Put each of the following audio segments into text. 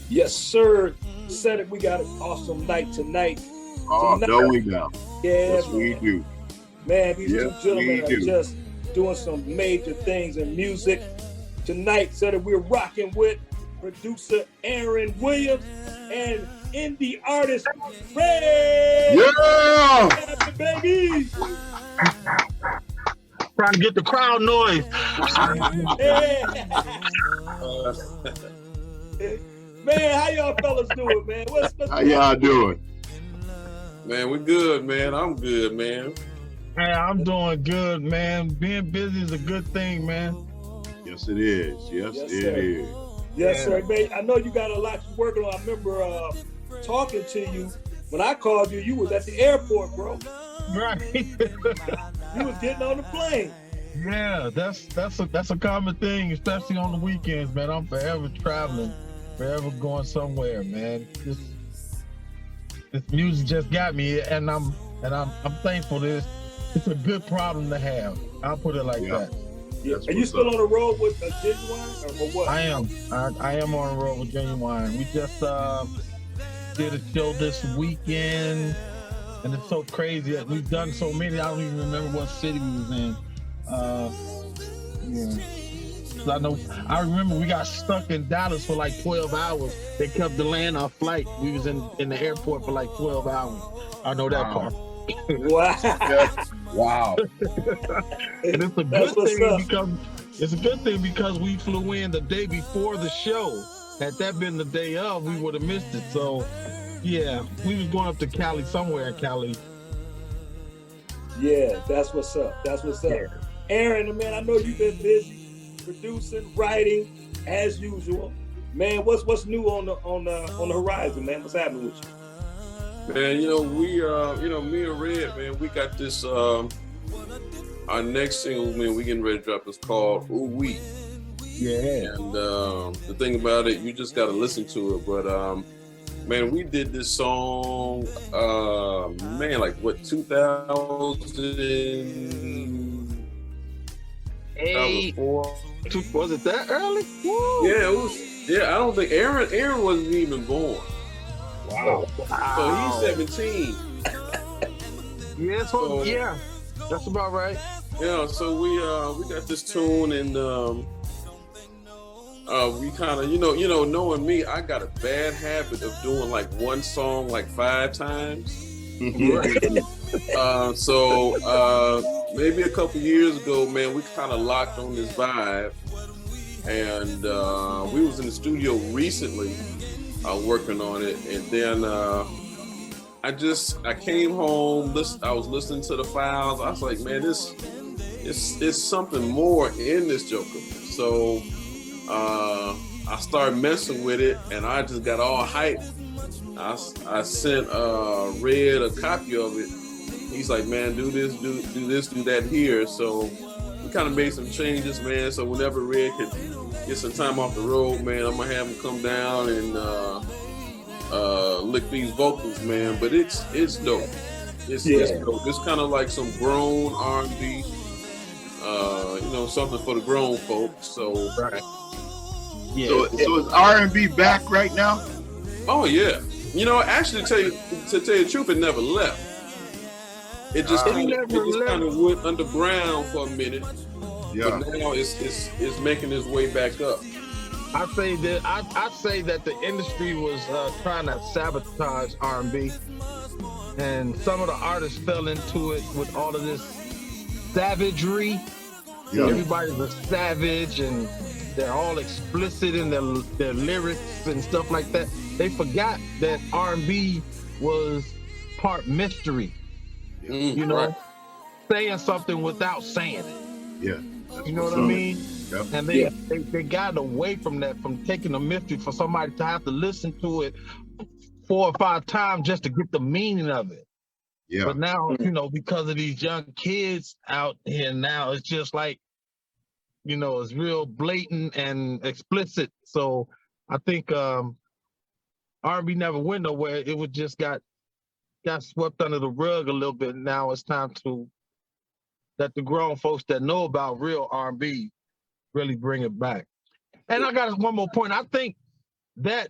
Yes, sir. Said it. We got an awesome night tonight. Oh, no, we don't. Yeah, Yes, we man. do. Man, these Yes, two gentlemen we are do. just doing some major things in music. Tonight, said that we're rocking with producer Erron Williams and indie artist Red. Yeah! Baby. Trying to get the crowd noise. Man, how y'all fellas doing, man? What's How y'all doing? Man, we're good, man. I'm good, man. Hey, I'm doing good, man. Being busy is a good thing, man. Yes, it is. Yes, Yes, it sir. is. Yes, sir, man. I know you got a lot you're working on. I remember talking to you when I called you. You was at the airport, bro. Right. You was getting on the plane. Yeah, that's a common thing, especially on the weekends, man. I'm forever traveling, forever going somewhere, man. This music just got me, and I'm thankful. It's a good problem to have. I'll put it like that. Yeah. Are you still on the road with Genuine or what? I am. I am on the road with Genuine. We just did a show this weekend, and it's so crazy that we've done so many. I don't even remember what city we was in. Yeah. I remember we got stuck in Dallas for like 12 hours. They kept delaying our flight. We was in the airport for like 12 hours. I know that part. Wow. Wow. And it's a good thing because we flew in the day before the show. Had that been the day of, we would have missed it. So yeah, we was going up to Cali, somewhere in Cali. Yeah, that's what's up. That's what's up. Yeah. Erron, man, I know you've been busy producing, writing, as usual. Man, what's new on the horizon, man? What's happening with you? Man, me and Red, man, we got this. Our next single, man, we getting ready to drop is called Ooh Wee. Yeah. And the thing about it, you just got to listen to it. But man, we did this song, man, like what 2004. Was it that early? Woo. Yeah, it was. Yeah, I don't think Erron wasn't even born. Wow. So he's 17. Yeah, yeah, that's about right. Yeah, so we got this tune, and we kind of, knowing me, I got a bad habit of doing like one song like 5 times. So maybe a couple years ago, man, we kind of locked on this vibe, and we was in the studio recently working on it, and then I came home, I was listening to the files. I was like, man, it's something more in this Joker. So I started messing with it, and I just got all hyped. I sent Red a copy of it. He's like, man, do this, do that here. So we kind of made some changes, man. So whenever Red could get some time off the road, man, I'm gonna have him come down and lick these vocals, man. But it's dope. It's dope. It's kind of like some grown R&B, something for the grown folks. So, right. Yeah. So is R&B back right now? Oh yeah. Actually, to tell you the truth, it never left. It just kind of went underground for a minute. Yeah. But now it's making its way back up. I say that the industry was trying to sabotage R&B, and some of the artists fell into it with all of this savagery. Yeah. Everybody's a savage, and they're all explicit in their lyrics and stuff like that. They forgot that R&B was part mystery. Right. Saying something without saying it. Yeah. You know what I mean? Yep. And they got away from that, from taking the mystery for somebody to have to listen to it 4 or 5 times just to get the meaning of it. Yeah. But now, because of these young kids out here now, it's just like, it's real blatant and explicit. So I think R&B never went nowhere. It was just got swept under the rug a little bit. Now it's time to let the grown folks that know about real R&B really bring it back. And I got one more point. I think that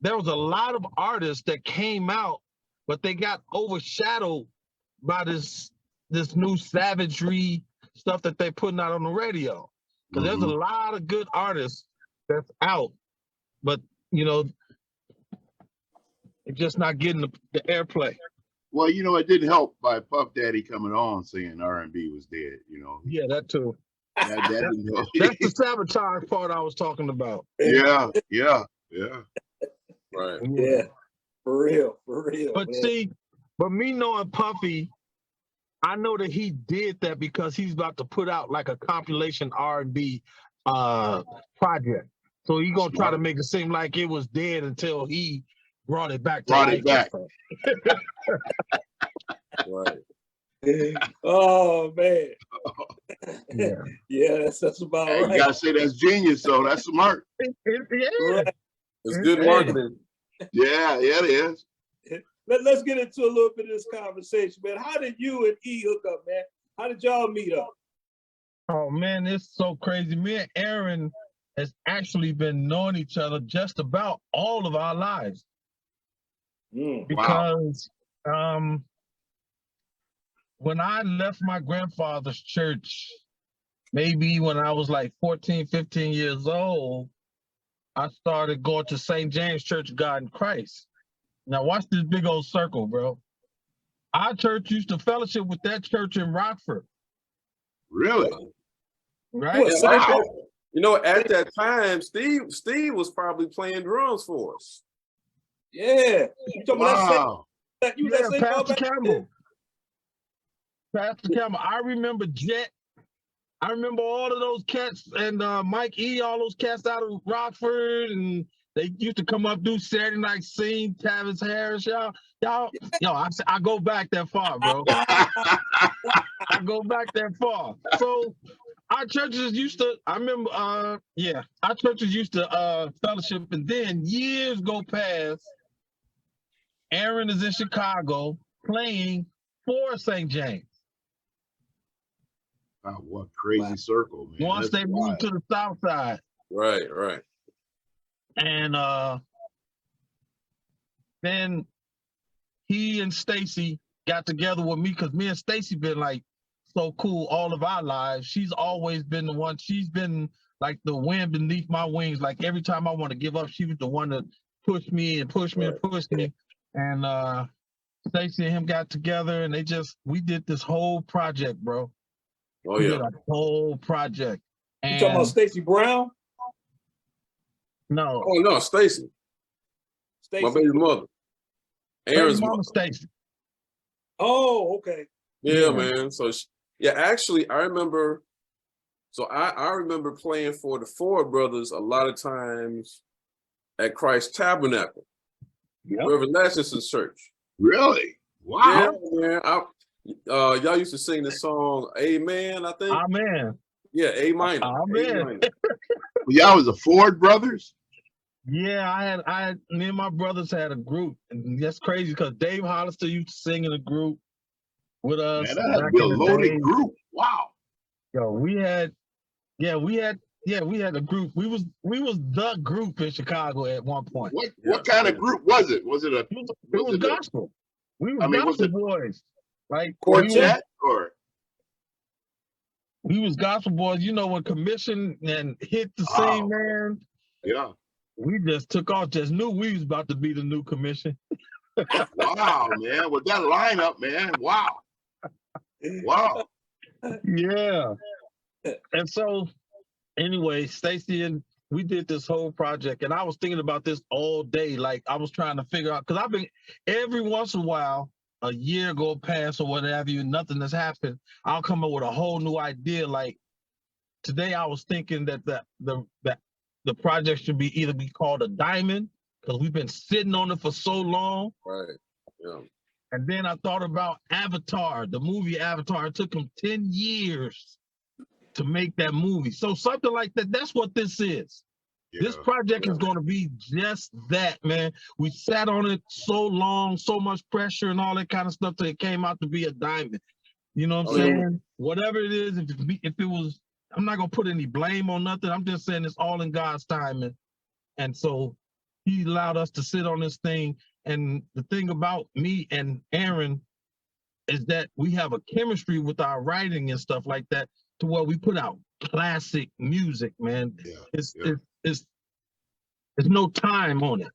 there was a lot of artists that came out, but they got overshadowed by this new savagery stuff that they're putting out on the radio. Because there's a lot of good artists that's out, but you know, they're just not getting the airplay. Well, you know, it didn't help by Puff Daddy coming on saying R&B was dead, you know. Yeah, that too. That didn't help. That's the sabotage part I was talking about. Yeah. Right. Yeah. For real. But man. see, but me knowing Puffy, I know that he did that because he's about to put out like a compilation R&B project. So he's gonna try to make it seem like it was dead until he brought it back to life. Right. Oh man. Yeah, that's about Hey, right. you gotta say that's genius, though. That's smart. Right. It's good marketing. Yeah, it is. Let's get into a little bit of this conversation, man. How did you and E hook up, man? How did y'all meet up? Oh man, it's so crazy. Me and Erron has actually been knowing each other just about all of our lives. Because when I left my grandfather's church, maybe when I was like 14, 15 years old, I started going to St. James Church of God in Christ. Now watch this big old circle, bro. Our church used to fellowship with that church in Rockford. Really? Right? Wow. You know, at that time, Steve was probably playing drums for us. Yeah. You talking about that? You yeah, Pastor Campbell. Pastor Campbell. I remember Jet. I remember all of those cats and Mike E, all those cats out of Rockford, and they used to come up, do Saturday Night Scene, Tavis Harris, y'all, I go back that far, bro. I go back that far. So our churches used to, I remember, our churches used to fellowship, and then years go past, Erron is in Chicago playing for St. James. Wow, what crazy circle, man. Once they moved to the south side. Right. And then he and Stacy got together with me because me and Stacy been like so cool all of our lives. She's always been the one. She's been like the wind beneath my wings. Like every time I want to give up, she was the one that pushed me and pushed me and pushed me. And Stacy and him got together, and we did this whole project, bro. Oh we yeah, did a whole project. You talking about Stacy Brown? No. Oh no, Stacy. My baby mother. Aaron's mother. Stacy. Oh, okay. Yeah, man. So actually, I remember. So I remember playing for the Ford brothers a lot of times at Christ Tabernacle, Reverend Latchison's church. Really? Wow. Yeah, man. Y'all used to sing the song "Amen." I think. Amen. Yeah, A minor. Amen. Y'all was the Ford brothers? Yeah, me and my brothers had a group, and that's crazy because Dave Hollister used to sing in a group with us. Man, that had to be a loaded group. Wow. Yo, we had a group. We was the group in Chicago at one point. What kind of group was it? Was it a? It was gospel. We were gospel boys. Like quartet or? We was gospel boys. You know, when Commission and hit the scene, man. Yeah. We just took off. Just knew we was about to be the new Commission. Wow, man! With that lineup, man. Wow. Wow. Yeah. And so, anyway, Stacy and we did this whole project, and I was thinking about this all day. Like I was trying to figure out, because I've been every once in a while, a year go past or whatever, nothing has happened. I'll come up with a whole new idea. Like today, I was thinking that the project should either be called a diamond because we've been sitting on it for so long. Right. Yeah. And then I thought about Avatar, the movie Avatar. It took them 10 years to make that movie. So something like that, that's what this is. Yeah, this project is going to be just that, man. We sat on it so long, so much pressure and all that kind of stuff till it came out to be a diamond. You know what I'm saying? Yeah. Whatever it is, if it was, I'm not going to put any blame on nothing. I'm just saying it's all in God's timing. And so he allowed us to sit on this thing. And the thing about me and Erron is that we have a chemistry with our writing and stuff like that, to where we put out classic music, man. It's no time on it.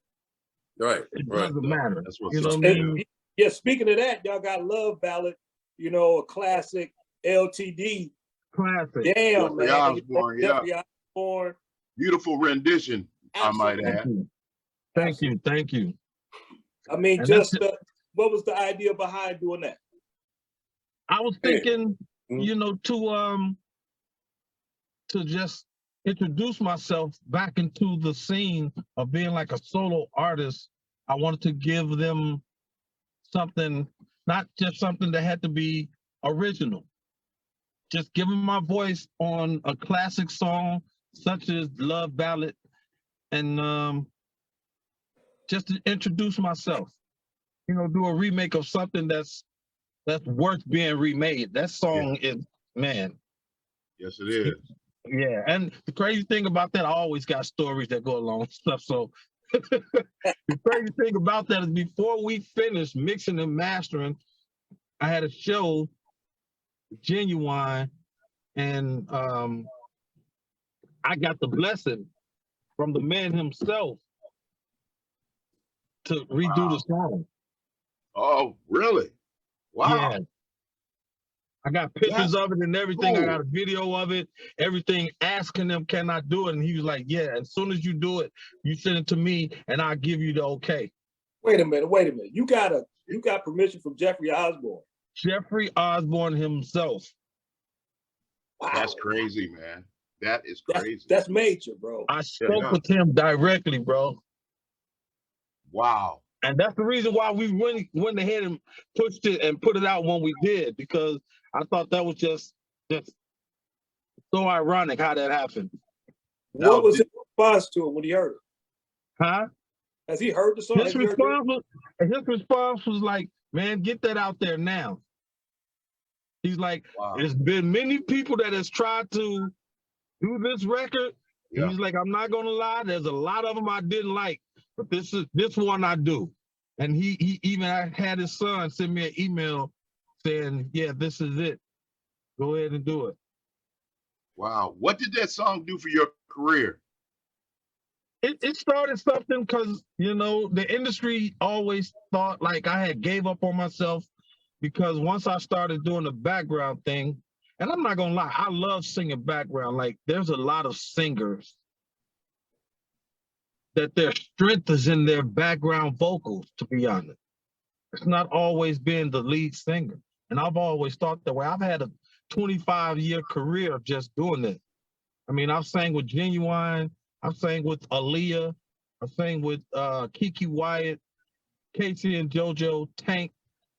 Right. It doesn't matter. That's what's you know up. what I mean? Yeah, speaking of that, y'all got Love Ballad, you know, a classic LTD. Classic. Damn, Jeffrey man. Osborne, Jeffrey Osborne. Beautiful rendition, Absolutely. I might add. Thank you. I mean, And just what was the idea behind doing that? I was thinking, you know, to just introduce myself back into the scene of being like a solo artist. I wanted to give them something, not just something that had to be original. Just give them my voice on a classic song such as Love Ballad, and just to introduce myself. You know, do a remake of something that's worth being remade. That song is, man. Yes, it is. Yeah, and the crazy thing about that, I always got stories that go along with stuff. So the crazy thing about that is, before we finished mixing and mastering, I had a show, Genuine, and I got the blessing from the man himself to redo the song. Oh, really? Wow. Yeah. I got pictures of it and everything. Cool. I got a video of it, everything, asking him, can I do it? And he was like, yeah, as soon as you do it, you send it to me and I'll give you the okay. Wait a minute. You got permission from Jeffrey Osborne. Jeffrey Osborne himself. Wow. That's crazy, man. That is crazy. That's major, bro. I spoke with him directly, bro. Wow. And that's the reason why we went ahead and pushed it and put it out when we did, because I thought that was just so ironic how that happened. What was his response to it when he heard it? Huh? Has he heard the song? His response was like, man, get that out there now. He's like, there's been many people that has tried to do this record. Yeah. He's like, I'm not gonna lie, there's a lot of them I didn't like, but this one I do. And he even had his son send me an email saying, yeah, this is it. Go ahead and do it. Wow. What did that song do for your career? It started something, because, you know, the industry always thought like I had gave up on myself, because once I started doing the background thing, and I'm not gonna lie, I love singing background. Like, there's a lot of singers that their strength is in their background vocals, to be honest. It's not always been the lead singer. And I've always thought that way. I've had a 25-year career of just doing this. I mean, I've sang with Genuine, I've sang with Aaliyah, I've sang with Kiki Wyatt, Casey and JoJo, Tank,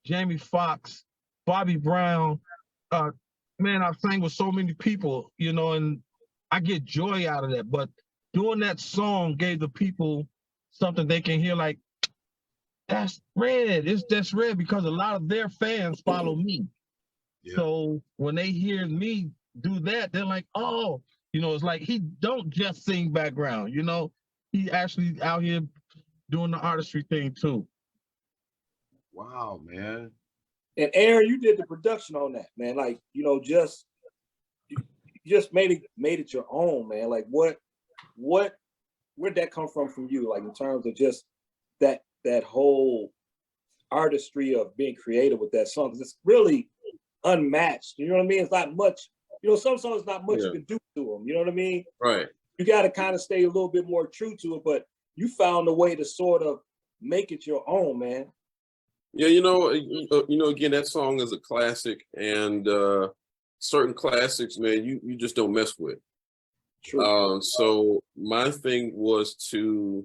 Jamie Foxx, Bobby Brown. Man, I've sang with so many people, you know, and I get joy out of that. But doing that song gave the people something they can hear, like, that's REDD. That's REDD, because a lot of their fans follow me. Yeah. So when they hear me do that, they're like, oh, you know, it's like he don't just sing background, you know, he actually out here doing the artistry thing too. Wow, man. And Erron, you did the production on that, man. Like, you know, you just made it your own, man. Like, where'd that come from you? Like, in terms of just that whole artistry of being creative with that song, because it's really unmatched. You know what I mean? It's not much. You know, some songs not much you can do to them. You know what I mean? Right. You got to kind of stay a little bit more true to it, but you found a way to sort of make it your own, man. Yeah, you know, again, that song is a classic, and certain classics, man, you just don't mess with. True. So my thing was to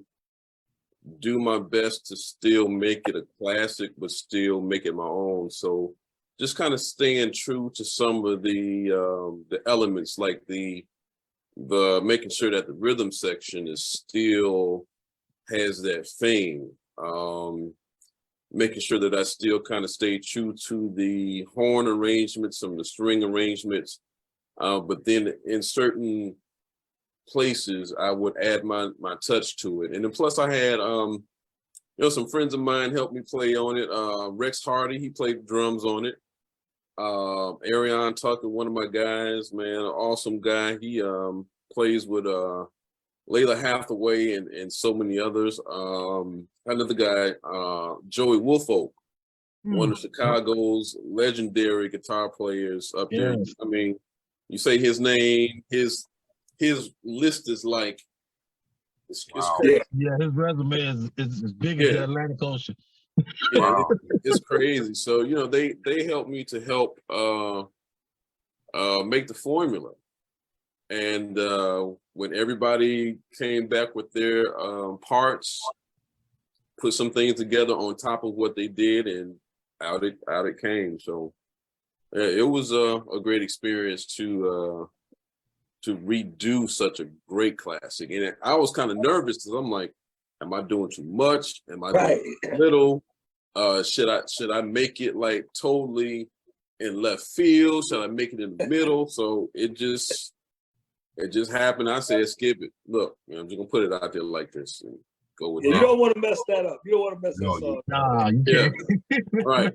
do my best to still make it a classic, but still make it my own. So just kind of staying true to some of the elements, like the making sure that the rhythm section is still has that thing. Making sure that I still kind of stay true to the horn arrangements, some of the string arrangements, but then in certain places, I would add my touch to it. And then plus I had some friends of mine helped me play on it. Rex Hardy, he played drums on it. Erron Tucker, one of my guys, man, an awesome guy. He plays with Layla Hathaway and so many others. Another guy, Joey Woolfolk, one of Chicago's legendary guitar players up here. I mean, you say his name, his list is like it's crazy. Yeah, his resume is big as the Atlantic Ocean. It's crazy. So they helped me to help make the formula. And when everybody came back with their parts, put some things together on top of what they did, and out it came. So it was a great experience to redo such a great classic. And I was kind of nervous because I'm like, am I doing too much? Am I doing too little? Should I make it like totally in left field? Should I make it in the middle? So it just happened. I said, skip it. Look, I'm just gonna put it out there like this and go with it. You don't want to mess that up. You don't want to mess that up. Nah, you can't. Right.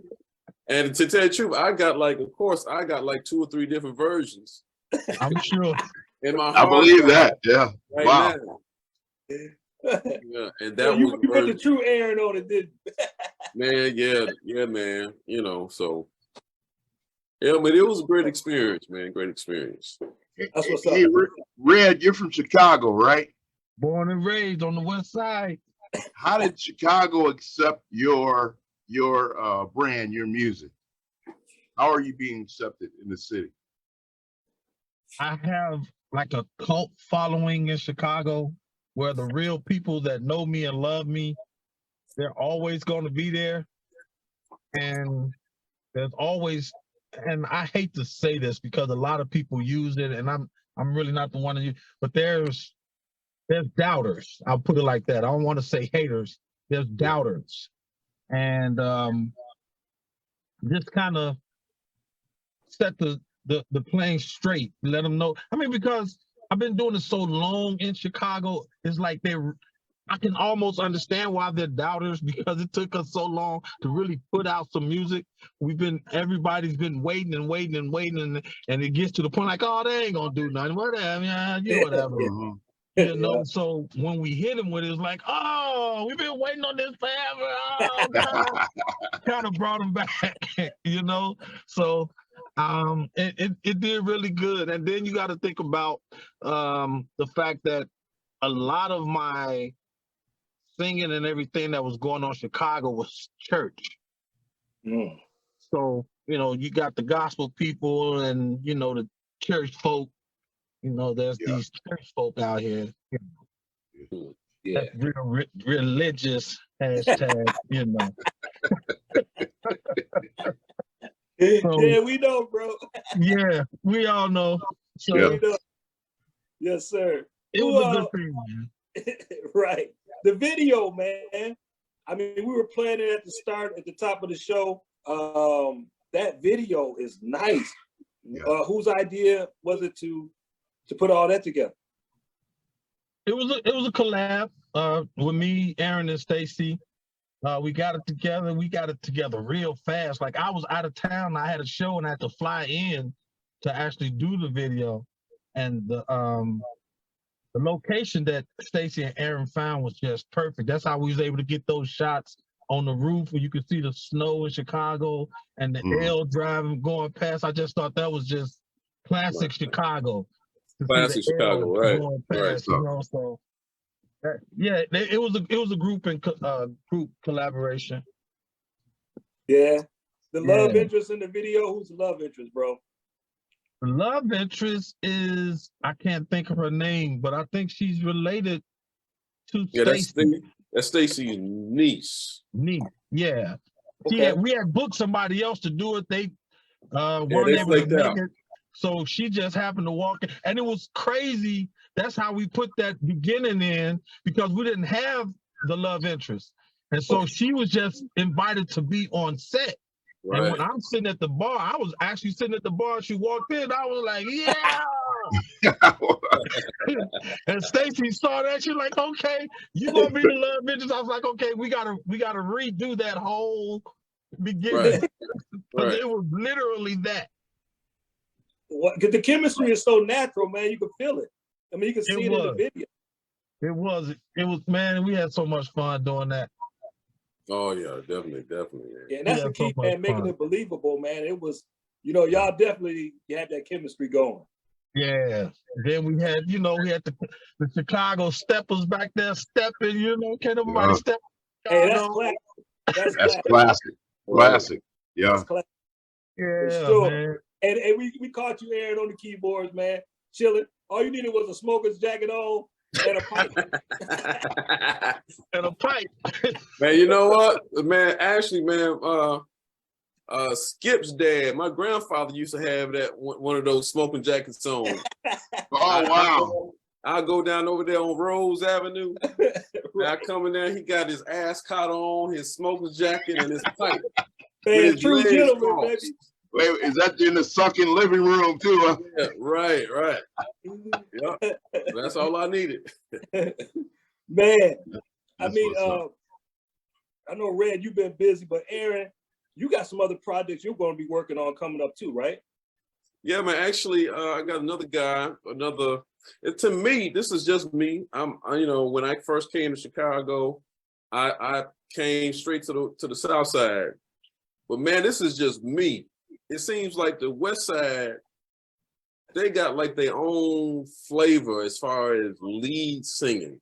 And to tell you the truth, I got like 2 or 3 different versions. I'm sure. In my I believe that. Yeah. Right wow. Yeah, and that you put the true Erron on it, didn't you? Man, yeah, man. So yeah, but it was a great experience, man. Great experience. That's what's up. Hey, Red, you're from Chicago, right? Born and raised on the west side. How did Chicago accept your brand, your music? How are you being accepted in the city? I have like a cult following in Chicago where the real people that know me and love me, they're always going to be there. And there's always, and I hate to say this because a lot of people use it, and I'm really not the one to use, but there's doubters. I'll put it like that. I don't want to say haters. There's doubters. And just kind of set the plane straight, let them know. I mean, because I've been doing it so long in Chicago, it's like I can almost understand why they're doubters, because it took us so long to really put out some music. Everybody's been waiting and waiting and waiting, and it gets to the point like, oh, they ain't gonna do nothing. Whatever, whatever. You know, so when we hit them with it, it's like, oh, we've been waiting on this forever. Oh, kind of brought them back, So it did really good. And then you got to think about the fact that a lot of my singing and everything that was going on in Chicago was church. So, you got the gospel people and, the church folk. There's these church folk out here. Yeah. That's real religious hashtag, So, yeah, we know, bro. Yeah, we all know. So We know. Yes, sir. it was a good thing, man. Right. The video, man. I mean, we were playing it at the top of the show. That video is nice. Yeah. Whose idea was it to put all that together? It was a collab with me, Aaron, and Stacy. We got it together. We got it together real fast. Like, I was out of town. I had a show and I had to fly in to actually do the video. And the location that Stacy and Aaron found was just perfect. That's how we was able to get those shots on the roof where you could see the snow in Chicago and the L driving going past. I just thought that was just classic Chicago. Classic Chicago, right? Past, so it was a group and group collaboration. Yeah. The love interest in the video. Who's the love interest, bro? The love interest is, I can't think of her name, but I think she's related to Stacy. That's Stacy's niece. Yeah. Okay. We had booked somebody else to do it. They weren't able to make it. So she just happened to walk in, and it was crazy. That's how we put that beginning in, because we didn't have the love interest. And so she was just invited to be on set. Right. And when I'm sitting at the bar, I was actually sitting at the bar. She walked in. I was like, yeah, And Stacy saw that. She's like, okay, you gonna be the love interest. I was like, okay, we gotta redo that whole beginning. Because it was literally that. Because the chemistry is so natural, man. You can feel it. I mean, you can see it in the video. It was, man, we had so much fun doing that. Oh yeah, definitely. Yeah, and that's the key, man, making it believable, man. It was, you know, y'all definitely had that chemistry going. Yeah. Then we had, you know, we had the Chicago steppers back there stepping, you know, can't nobody step. Hey, that's classic. That's classic. Classic. Yeah. That's classic. Yeah, for sure. man. And we caught you, Erron, on the keyboards, man. Chilling. All you needed was a smoker's jacket on and a pipe. And a pipe. Man, you know what? Man, actually, man, Skip's dad, my grandfather used to have that one of those smoking jackets on. Oh, wow. I'll go down over there on Rose Avenue. I come in there, he got his ascot on, his smoker's jacket, and his pipe. Man, true gentleman, baby. Wait, is that in the sunken living room too? Huh? Yeah, right. Yeah, that's all I needed. Man, I mean, I know Red, you've been busy, but Erron, you got some other projects you're going to be working on coming up too, right? Yeah, man. Actually, I got another guy. To me, this is just me. You know, when I first came to Chicago, I came straight to the South Side. But man, this is just me. It seems like the West Side, they got like their own flavor as far as lead singing.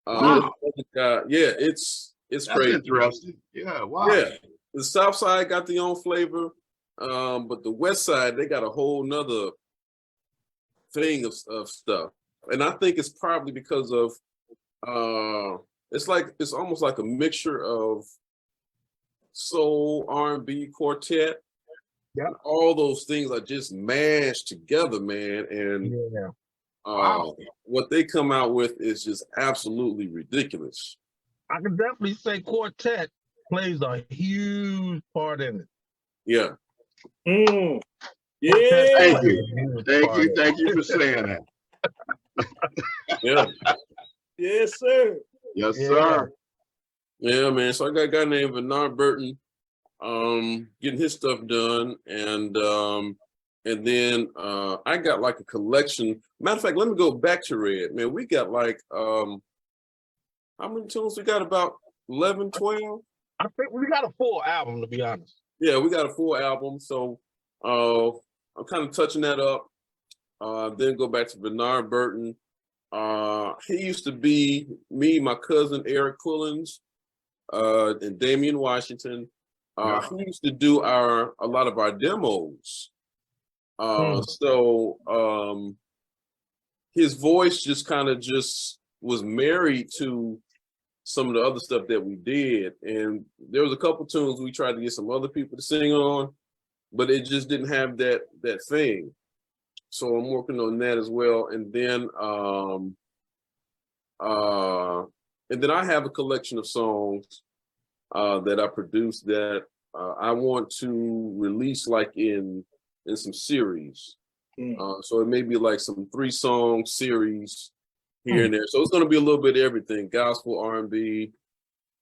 Wow. Yeah, it's crazy. Interesting. Yeah, wow. Yeah, the South Side got their own flavor, but the West Side, they got a whole nother thing of stuff. And I think it's probably because of it's almost like a mixture of soul, R&B, quartet. Yeah, all those things are just mashed together, man. And what they come out with is just absolutely ridiculous. I can definitely say quartet plays a huge part in it. Yeah. Yeah. Thank you for saying that. Yeah. Yes, sir. Yes, sir. Yeah, man. So I got a guy named Bernard Burton, getting his stuff done, and then I got like a collection. Matter of fact, let me go back to Red. Man, we got like how many tunes we got? About 11, 12? I think we got a full album, to be honest. Yeah, we got a full album. So I'm kind of touching that up. Then go back to Bernard Burton. He used to be me, my cousin Eric Quillins, and Damian Washington. He used to do a lot of our demos. So his voice just kind of was married to some of the other stuff that we did. And there was a couple tunes we tried to get some other people to sing on, but it just didn't have that thing. So I'm working on that as well. And then I have a collection of songs that I produced that I want to release like in some series. So it may be like some 3-song series here and there. So it's going to be a little bit of everything: gospel, R&B,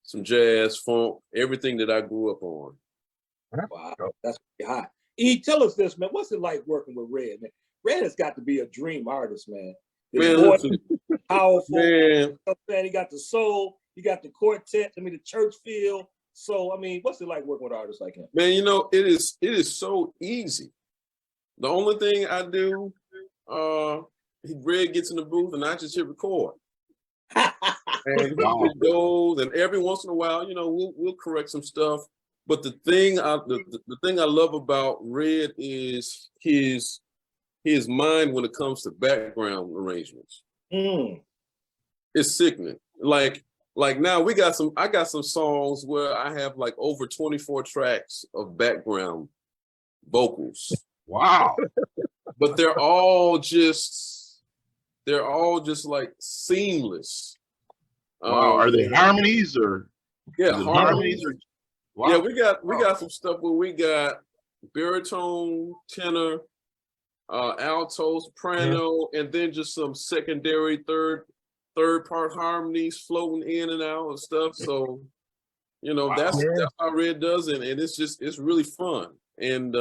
some jazz, funk, everything that I grew up on. Wow, that's hot. E, tell us this, man. What's it like working with Red, man? Red has got to be a dream artist, man. His voice is powerful. Man. He got the soul, he got the quartet, the church feel. So, I mean, what's it like working with artists like him? Man, you know, it is so easy. The only thing I do, Red gets in the booth and I just hit record. And it goes, and every once in a while, you know, we'll correct some stuff. But the thing I love about Red is his mind when it comes to background arrangements. It's sickening. Like now I got some songs where I have like over 24 tracks of background vocals. Wow. But they're all just like seamless. Wow. Are they harmonies or? Yeah, harmonies. Wow. Yeah, we got some stuff where we got baritone, tenor, alto, soprano, and then just some secondary third part harmonies floating in and out and stuff. So, you know, that's how Red does it, and it's really fun. And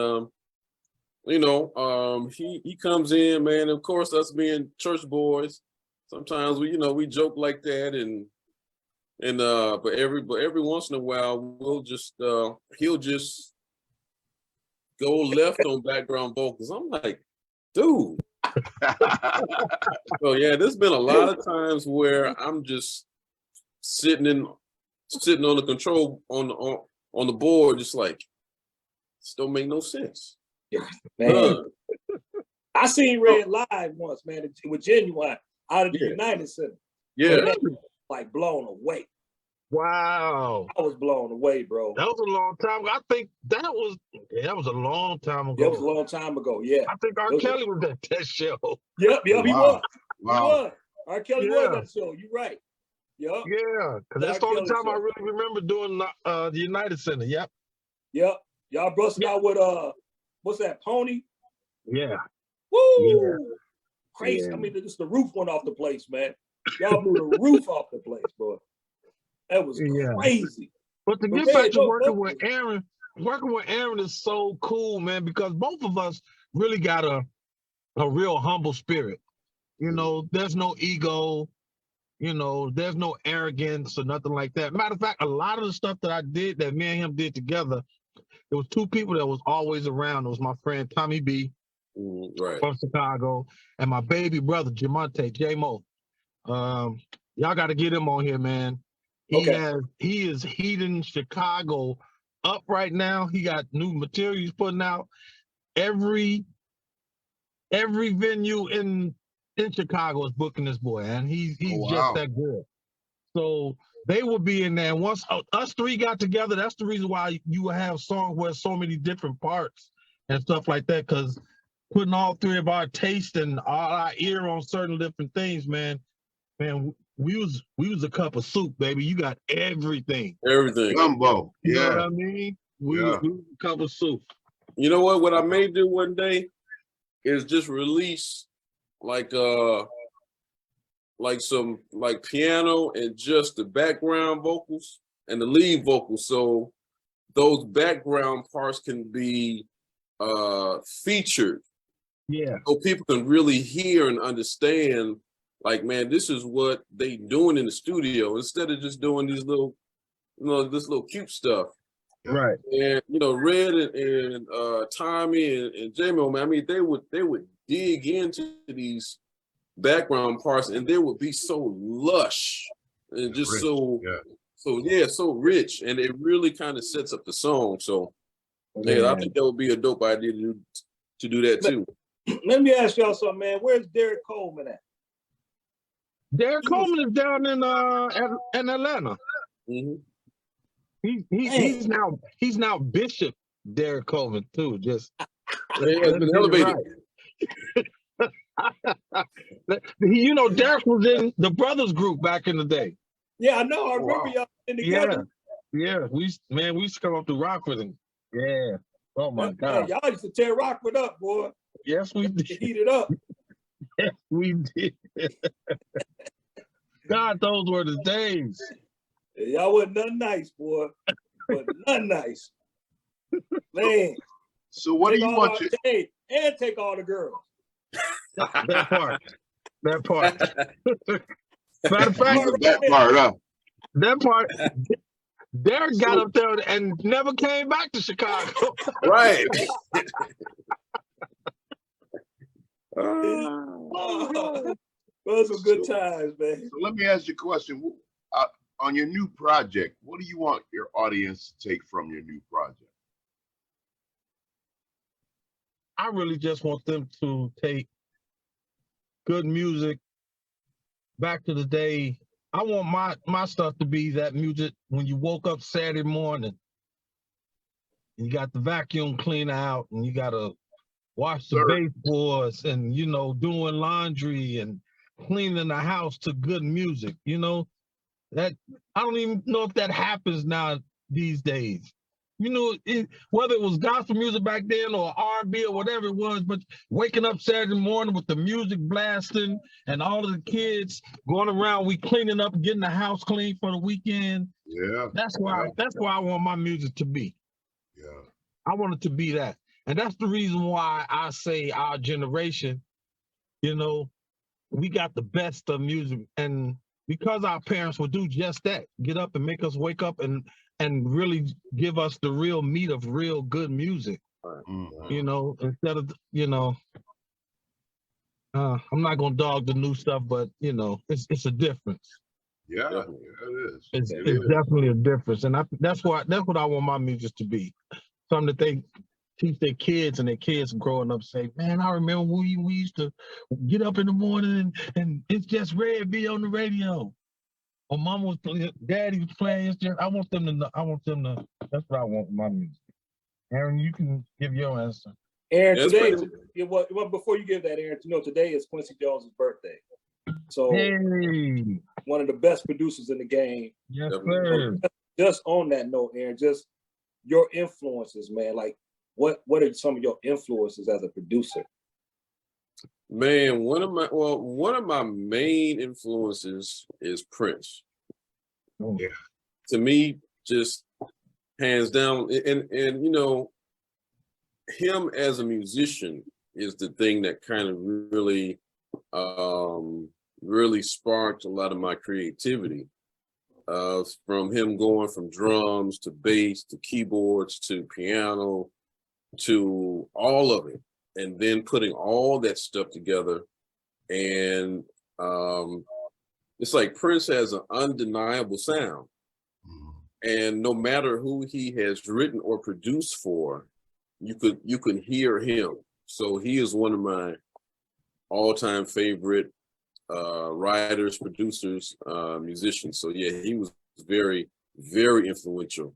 you know, he comes in, man. Of course, us being church boys, sometimes we joke like that, but every once in a while we'll just he'll just go left on background vocals. I'm like, dude. So yeah, there's been a lot of times where I'm just sitting on the control on the board, just like, this don't make no sense. Yeah, man. I seen Red live once, man, with Genuine out of the United Center. Yeah. Man, like blown away. Wow. I was blown away, bro. That was a long time ago. I think that was a long time ago. That was a long time ago, yeah. I think R. Kelly was at that show. Yep, he was. Wow. He was. R. Kelly was at the show. You're right. Yep. Yeah, because that's the only time I really remember doing the United Center. Yep. Yep. Y'all busted out with what's that, Pony? Yeah. Woo! Yeah. Crazy. Yeah. I mean, just the roof went off the place, man. Y'all blew the roof off the place, bro. That was crazy. But to get back to working with Erron is so cool, man, because both of us really got a real humble spirit. You know, there's no ego, you know, there's no arrogance or nothing like that. Matter of fact, a lot of the stuff that I did, that me and him did together, there was two people that was always around. It was my friend Tommy B from Chicago, and my baby brother Jamonte J-Mo. Y'all got to get him on here, man. He is heating Chicago up right now. He got new material he's putting out. Every venue in Chicago is booking this boy, and he's just that good. So they will be in there. And once us three got together, that's the reason why you have songs where so many different parts and stuff like that, because putting all three of our taste and all our ear on certain different things, man, we was a cup of soup, baby. You got everything. Everything. Gumbo. You know what I mean? We was a cup of soup. You know what? What I may do one day is just release like some piano and just the background vocals and the lead vocals. So those background parts can be featured. Yeah. So people can really hear and understand, like, man, this is what they doing in the studio instead of just doing these little, this little cute stuff. Right. And Red and Tommy and J-Mo, man, I mean, they would dig into these background parts, and they would be so lush and just rich. So rich, and it really kind of sets up the song. So I think that would be a dope idea to do that too. Let me ask y'all something, man. Where's Derek Coleman at? Derek Coleman is down in Atlanta. Mm-hmm. He's now Bishop Derek Coleman too. Just been elevated. Derek was in the Brothers group back in the day. Yeah, I know. I remember y'all in together. Yeah. We used to come up to Rockford and oh my God. Y'all used to tear Rockford up, boy. Yes, we did. Heat it up. Yes, we did. God, those were the days. Y'all wasn't nothing nice, boy. But nothing nice. Man. So what do you want to and take all the girls? That part. Matter of fact, that part. Derek got up there and never came back to Chicago. Right. Those were good times, man. So let me ask you a question. On your new project, what do you want your audience to take from your new project? I really just want them to take good music back to the day. I want my stuff to be that music when you woke up Saturday morning, you got the vacuum cleaner out and you got to wash the baseboards and, doing laundry and cleaning the house to good music, That I don't even know if that happens now these days. You know, whether it was gospel music back then or R&B or whatever it was, but waking up Saturday morning with the music blasting and all of the kids going around, we cleaning up, getting the house clean for the weekend. Yeah. That's why I want my music to be. Yeah. I want it to be that. And that's the reason why I say our generation, you know, we got the best of music. And because our parents would do just that, get up and make us wake up and really give us the real meat of real good music, you know, instead of, you know, I'm not going to dog the new stuff, but, you know, it's a difference. Yeah, it is. It's definitely a difference. And that's what I want my music to be. Something that they teach their kids, and their kids growing up say, man, I remember we used to get up in the morning and it's just REDD on the radio. Or mama was playing, daddy was playing. It's just, I want them to, that's what I want with my music. Erron, you can give your answer. Erron, today, well, before you give that, Erron, you know, today is Quincy Jones' birthday. So, one of the best producers in the game. Yes, sir. Just on that note, Erron, just your influences, man. Like, what are some of your influences as a producer? Man, one of my main influences is Prince. Oh, yeah. To me, just hands down, and you know, him as a musician is the thing that kind of really really sparked a lot of my creativity. From him going from drums to bass to keyboards to piano to all of it, and then putting all that stuff together. And it's like Prince has an undeniable sound. And no matter who he has written or produced for, you can hear him. So he is one of my all-time favorite writers, producers, musicians. So yeah, he was very, very influential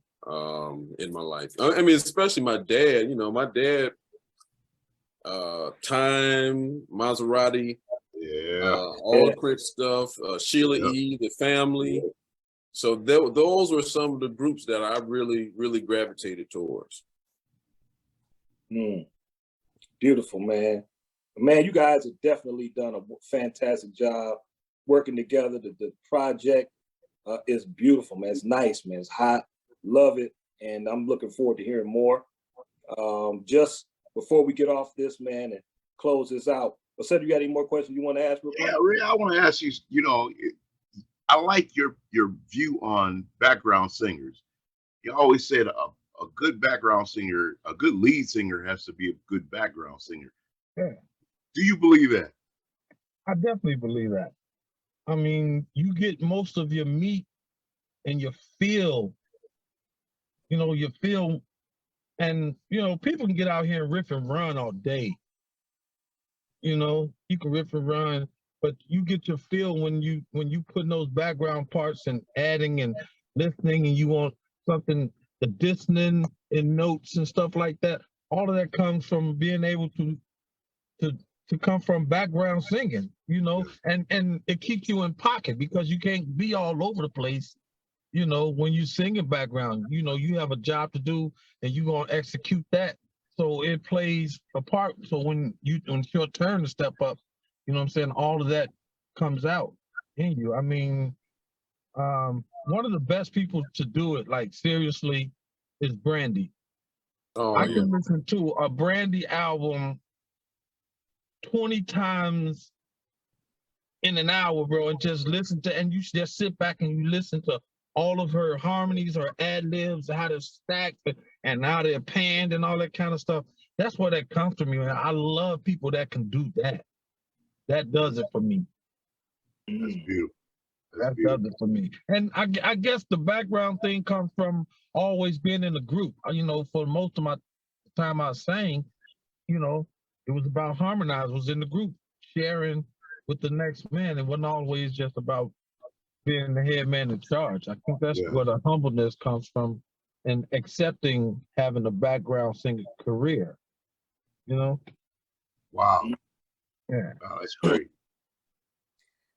in my life. I mean, especially my dad. You know, my dad, Time, Maserati, all the Prince stuff, Sheila E., The Family. So those were some of the groups that I really, really gravitated towards. Beautiful, man. Man, you guys have definitely done a fantastic job working together. The project is beautiful, man. It's nice, man. It's hot. Love it. And I'm looking forward to hearing more. Just before we get off this, man, and close this out, Said, you got any more questions you want to ask? Yeah, Ray, I want to ask you, you know, I like your view on background singers. You always said a good background singer, a good lead singer has to be a good background singer. Yeah. Do you believe that? I definitely believe that. I mean, you get most of your meat and your feel, you know, and, you know, people can get out here and riff and run all day. You know, you can riff and run, but you get your feel when you put in those background parts and adding and listening, and you want something, the dissonance in notes and stuff like that. All of that comes from being able to come from background singing, you know, and it keeps you in pocket because you can't be all over the place. You know, when you sing in background, you know, you have a job to do and you're going to execute that. So it plays a part. So when it's your turn to step up, you know what I'm saying, all of that comes out in you. I mean, one of the best people to do it, like seriously, is Brandy. Oh, I can listen to a Brandy album 20 times in an hour, bro, and just listen to, and you just sit back and you listen to all of her harmonies, her ad-libs, how they're stacked and how they're panned and all that kind of stuff. That's where that comes from me, man. I love people that can do that. That does it for me. That's beautiful. That does it for me. And I guess the background thing comes from always being in a group. You know, for most of my time I sang, you know, it was about harmonizing, was in the group, sharing with the next man. It wasn't always just about being the head man in charge. I think that's where the humbleness comes from, and accepting having a background singer career, you know? Wow. Yeah. Wow, that's great.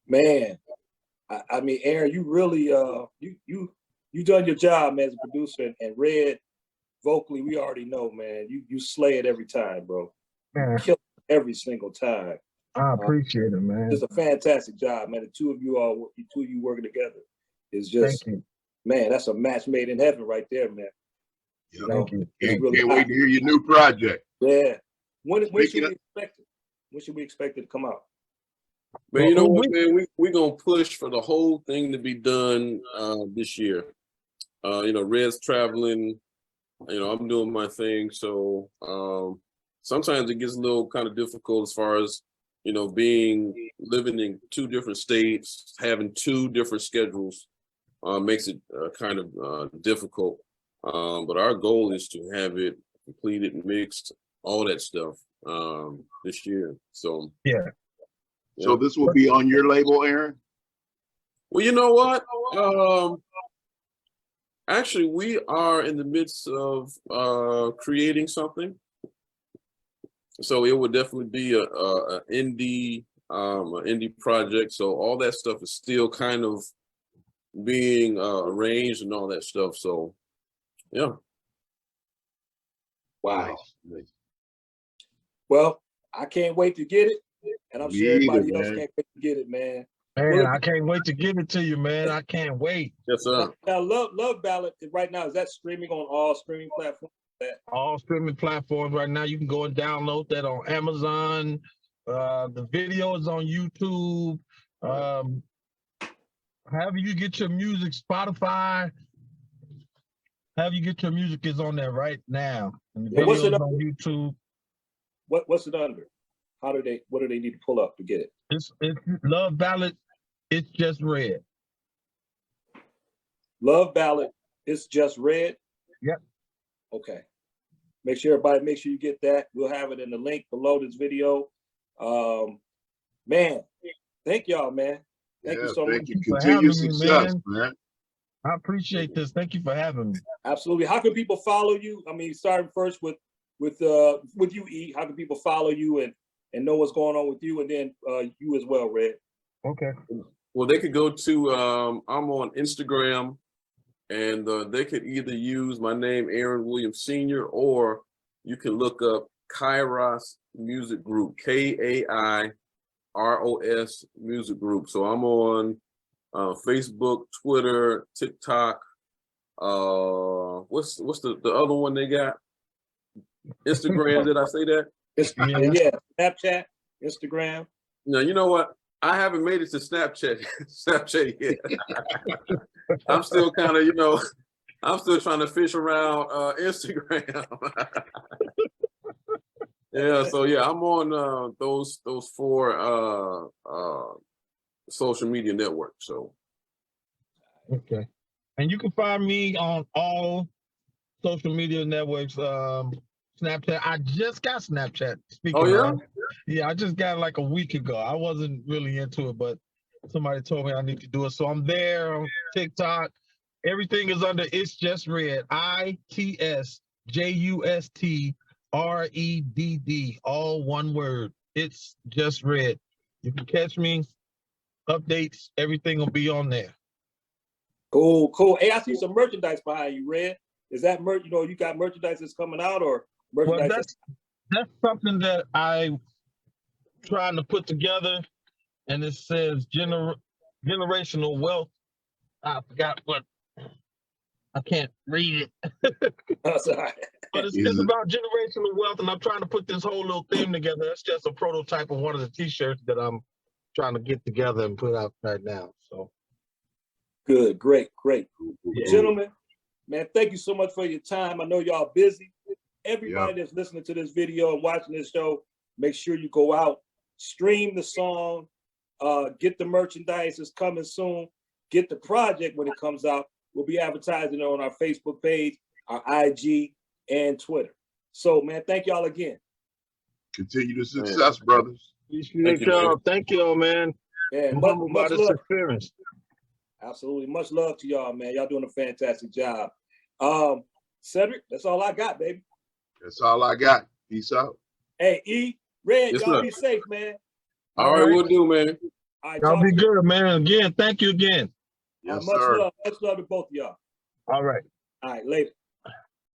Man, I mean, Erron, you really, you done your job, man, as a producer, and REDD vocally, we already know, man. You slay it every time, bro. Man, Kill it every single time. I appreciate it, man. It's a fantastic job, man. The two of you working together is just, man, that's a match made in heaven right there, man. Yeah. Thank you. Can't wait to hear your new project. Yeah. When should we expect it? When should we expect it to come out? Man, you know what, man? We're going to push for the whole thing to be done this year. You know, Red's traveling. You know, I'm doing my thing. So sometimes it gets a little kind of difficult as far as, you know, living in 2 different states, having 2 different schedules makes it kind of difficult. But our goal is to have it completed, mixed, all that stuff this year. So yeah. So this will be on your label, Erron? Well, you know what? Actually, we are in the midst of creating something. So it would definitely be an indie project. So all that stuff is still kind of being arranged and all that stuff. So yeah. Wow. Nice. Well, I can't wait to get it. And I'm sure everybody else can't wait to get it, man. Man, I can't wait to give it to you, man. I can't wait. Yes, sir. Now, Love Ballad right now, is that streaming on all streaming platforms? All streaming platforms right now. You can go and download that on Amazon. The video is on YouTube. However you get your music, Spotify. However you get your music is on there right now. And the video is on YouTube. What's it under? What do they need to pull up to get it? It's Love Ballad, It's Just Red. Love Ballad, It's Just Red? Yep. Okay. Make sure you get that. We'll have it in the link below this video. Man, thank y'all, man. Thank you so much. Thank you. Continued success, man. I appreciate this. Thank you for having me. Absolutely. How can people follow you? I mean, starting first with you, E. How can people follow you and know what's going on with you, and then you as well, Red? Okay. Well, they could go to I'm on Instagram, and they could either use my name, Erron Williams Sr., or you can look up Kairos Music Group, KAIROS Music Group. So I'm on Facebook, Twitter, TikTok. What's the other one they got? Instagram. Did I say that? Yeah. Snapchat, Instagram. No, you know what? I haven't made it to Snapchat yet. I'm still kind of, I'm still trying to fish around Instagram. Yeah, so yeah, I'm on those 4 social media networks. So okay, and you can find me on all social media networks. Snapchat. I just got Snapchat. Speaking of, yeah, I just got it like a week ago. I wasn't really into it, but somebody told me I need to do it. So I'm there on TikTok. Everything is under It's Just Red. ITSJUSTREDD. All one word. It's Just Red. You can catch me. Updates. Everything will be on there. Cool. Hey, I see some merchandise behind you, Red. Is that you got merchandise that's coming out, or merchandise? Well, that's something that I'm trying to put together, and it says generational wealth. I forgot what. I can't read it. That's all right. But it's about generational wealth, and I'm trying to put this whole little thing together. That's just a prototype of one of the T-shirts that I'm trying to get together and put out right now. So good, great. Yeah. Gentlemen, man, thank you so much for your time. I know y'all busy. Everybody that's listening to this video and watching this show, make sure you go out, stream the song, get the merchandise. It's coming soon. Get the project when it comes out. We'll be advertising it on our Facebook page, our IG, and Twitter. So, man, thank y'all again. Continue the success, brothers. Thank y'all, man. Yeah, much love. Experience. Absolutely. Much love to y'all, man. Y'all doing a fantastic job. Cedric, that's all I got, baby. That's all I got. Peace out. Hey, E, Red, yes, y'all sir. be safe, man. All right, we'll do, man. All right, y'all be good, man. Again, thank you again. Yes, much sir. love to both of y'all. All right. All right, later.